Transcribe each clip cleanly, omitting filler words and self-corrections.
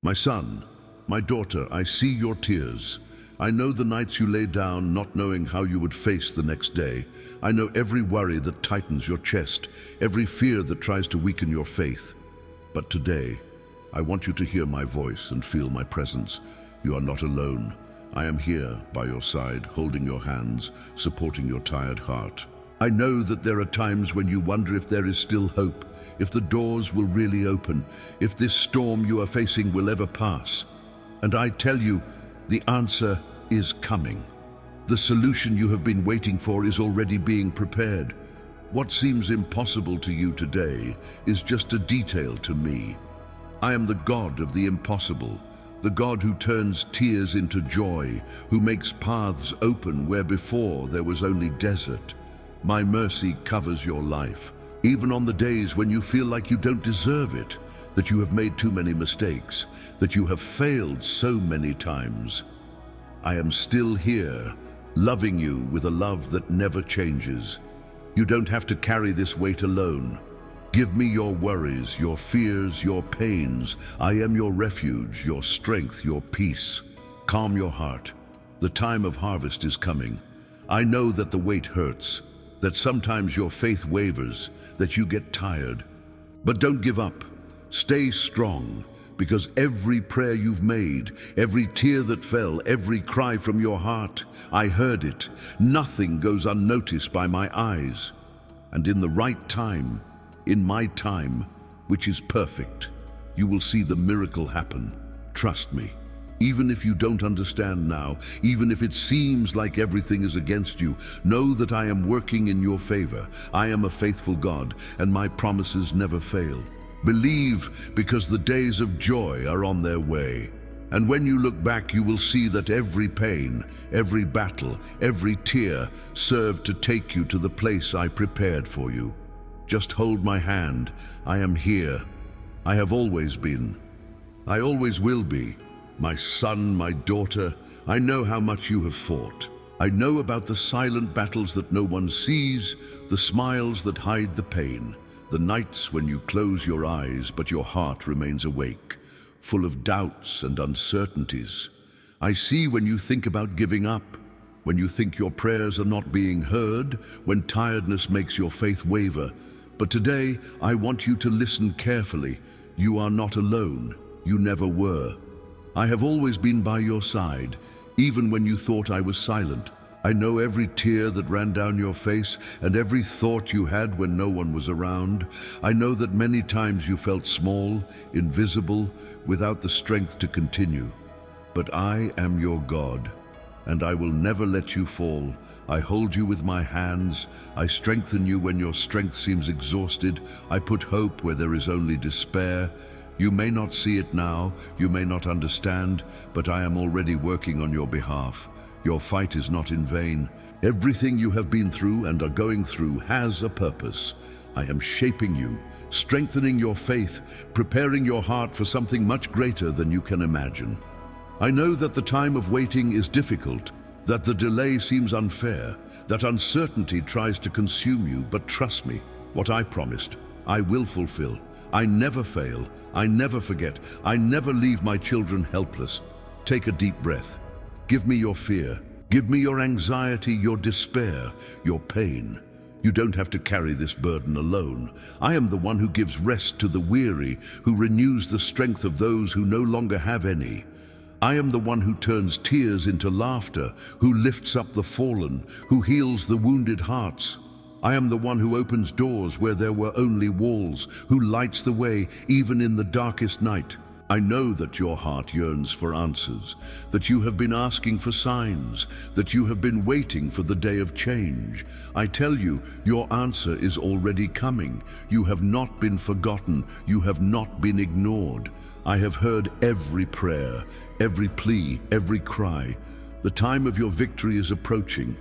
My son, my daughter, I see your tears. I know the nights you lay down not knowing how you would face the next day. I know every worry that tightens your chest, every fear that tries to weaken your faith. But today, I want you to hear my voice and feel my presence. You are not alone. I am here by your side, holding your hands, supporting your tired heart. I know that there are times when you wonder if there is still hope, if the doors will really open, if this storm you are facing will ever pass. And I tell you, the answer is coming. The solution you have been waiting for is already being prepared. What seems impossible to you today is just a detail to me. I am the God of the impossible, the God who turns tears into joy, who makes paths open where before there was only desert. My mercy covers your life, even on the days when you feel like you don't deserve it, that you have made too many mistakes, that you have failed so many times. I am still here, loving you with a love that never changes. You don't have to carry this weight alone. Give me your worries, your fears, your pains. I am your refuge, your strength, your peace. Calm your heart. The time of harvest is coming. I know that the weight hurts, that sometimes your faith wavers, that you get tired. But don't give up. Stay strong, because every prayer you've made, every tear that fell, every cry from your heart, I heard it. Nothing goes unnoticed by my eyes. And in the right time, in my time, which is perfect, you will see the miracle happen. Trust me. Even if you don't understand now, even if it seems like everything is against you, know that I am working in your favor. I am a faithful God, and my promises never fail. Believe, because the days of joy are on their way. And when you look back, you will see that every pain, every battle, every tear served to take you to the place I prepared for you. Just hold my hand. I am here. I have always been. I always will be. My son, my daughter, I know how much you have fought. I know about the silent battles that no one sees, the smiles that hide the pain, the nights when you close your eyes but your heart remains awake, full of doubts and uncertainties. I see when you think about giving up, when you think your prayers are not being heard, when tiredness makes your faith waver. But today, I want you to listen carefully. You are not alone. You never were. I have always been by your side, even when you thought I was silent. I know every tear that ran down your face and every thought you had when no one was around. I know that many times you felt small, invisible, without the strength to continue. But I am your God, and I will never let you fall. I hold you with my hands. I strengthen you when your strength seems exhausted. I put hope where there is only despair. You may not see it now, you may not understand, but I am already working on your behalf. Your fight is not in vain. Everything you have been through and are going through has a purpose. I am shaping you, strengthening your faith, preparing your heart for something much greater than you can imagine. I know that the time of waiting is difficult, that the delay seems unfair, that uncertainty tries to consume you, but trust me, what I promised, I will fulfill. I never fail, I never forget, I never leave my children helpless. Take a deep breath. Give me your fear. Give me your anxiety, your despair, your pain. You don't have to carry this burden alone. I am the one who gives rest to the weary, who renews the strength of those who no longer have any. I am the one who turns tears into laughter, who lifts up the fallen, who heals the wounded hearts. I am the one who opens doors where there were only walls, who lights the way even in the darkest night. I know that your heart yearns for answers, that you have been asking for signs, that you have been waiting for the day of change. I tell you, your answer is already coming. You have not been forgotten. You have not been ignored. I have heard every prayer, every plea, every cry. The time of your victory is approaching,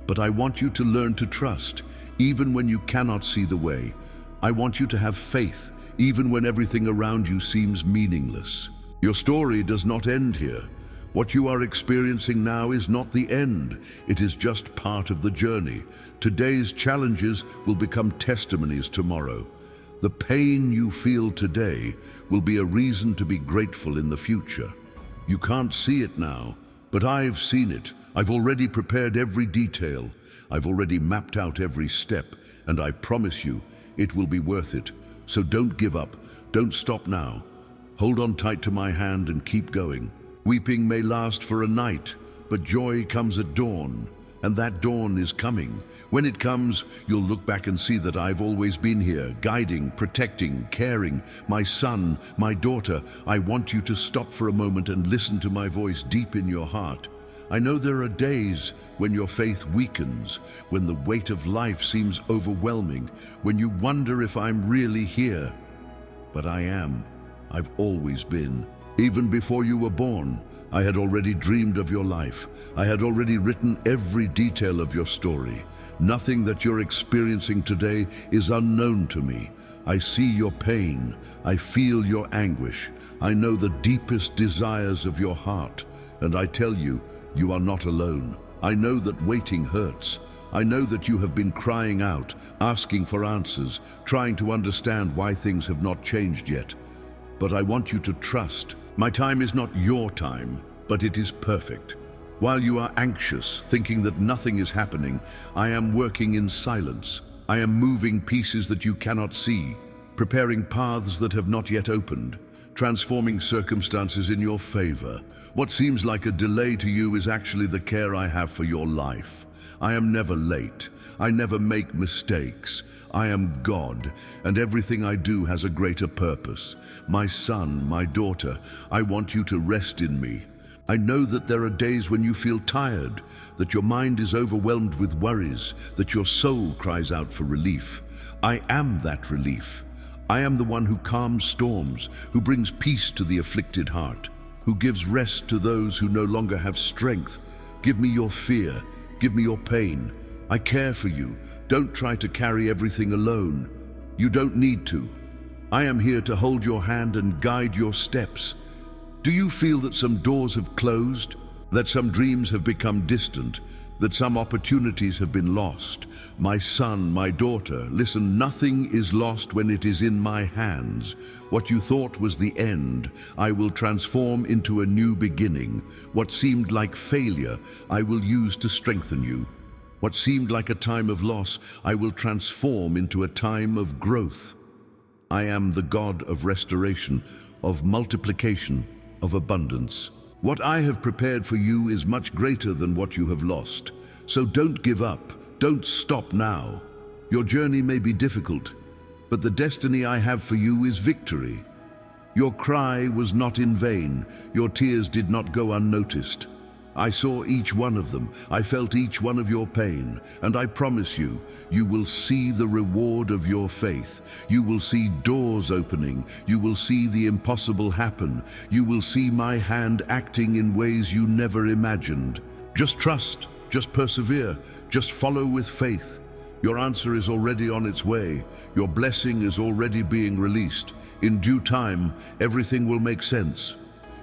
but I want you to learn to trust, even when you cannot see the way. I want you to have faith, even when everything around you seems meaningless. Your story does not end here. What you are experiencing now is not the end. It is just part of the journey. Today's challenges will become testimonies tomorrow. The pain you feel today will be a reason to be grateful in the future. You can't see it now, but I've seen it. I've already prepared every detail. I've already mapped out every step, and I promise you, it will be worth it. So don't give up. Don't stop now. Hold on tight to my hand and keep going. Weeping may last for a night, but joy comes at dawn, and that dawn is coming. When it comes, you'll look back and see that I've always been here, guiding, protecting, caring. My son, my daughter, I want you to stop for a moment and listen to my voice deep in your heart. I know there are days when your faith weakens, when the weight of life seems overwhelming, when you wonder if I'm really here. But I am. I've always been. Even before you were born, I had already dreamed of your life. I had already written every detail of your story. Nothing that you're experiencing today is unknown to me. I see your pain. I feel your anguish. I know the deepest desires of your heart. And I tell you, you are not alone. I know that waiting hurts. I know that you have been crying out, asking for answers, trying to understand why things have not changed yet. But I want you to trust. My time is not your time, but it is perfect. While you are anxious, thinking that nothing is happening, I am working in silence. I am moving pieces that you cannot see, preparing paths that have not yet opened, transforming circumstances in your favor. What seems like a delay to you is actually the care I have for your life. I am never late. I never make mistakes. I am God, and everything I do has a greater purpose. My son, my daughter, I want you to rest in me. I know that there are days when you feel tired, that your mind is overwhelmed with worries, that your soul cries out for relief. I am that relief. I am the one who calms storms, who brings peace to the afflicted heart, who gives rest to those who no longer have strength. Give me your fear. Give me your pain. I care for you. Don't try to carry everything alone. You don't need to. I am here to hold your hand and guide your steps. Do you feel that some doors have closed, that some dreams have become distant, that some opportunities have been lost? My son, my daughter, listen, nothing is lost when it is in my hands. What you thought was the end, I will transform into a new beginning. What seemed like failure, I will use to strengthen you. What seemed like a time of loss, I will transform into a time of growth. I am the God of restoration, of multiplication, of abundance. What I have prepared for you is much greater than what you have lost. So don't give up. Don't stop now. Your journey may be difficult, but the destiny I have for you is victory. Your cry was not in vain. Your tears did not go unnoticed. I saw each one of them. I felt each one of your pain. And I promise you, you will see the reward of your faith. You will see doors opening. You will see the impossible happen. You will see my hand acting in ways you never imagined. Just trust, just persevere, just follow with faith. Your answer is already on its way. Your blessing is already being released. In due time, everything will make sense.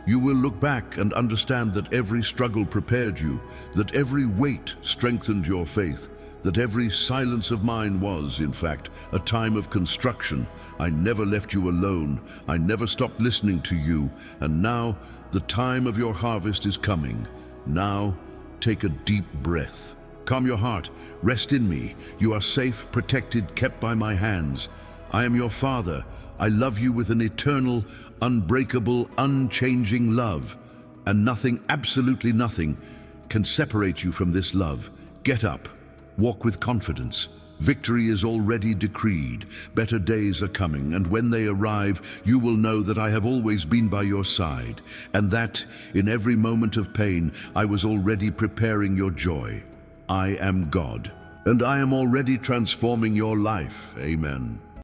You will look back and understand that every struggle prepared you, that every weight strengthened your faith, that every silence of mine was, in fact, a time of construction. I never left you alone. I never stopped listening to you. And now, the time of your harvest is coming. Now, take a deep breath. Calm your heart. Rest in me. You are safe, protected, kept by my hands. I am your Father. I love you with an eternal, unbreakable, unchanging love. And nothing, absolutely nothing, can separate you from this love. Get up. Walk with confidence. Victory is already decreed. Better days are coming, and when they arrive, you will know that I have always been by your side, and that, in every moment of pain, I was already preparing your joy. I am God, and I am already transforming your life. Amen.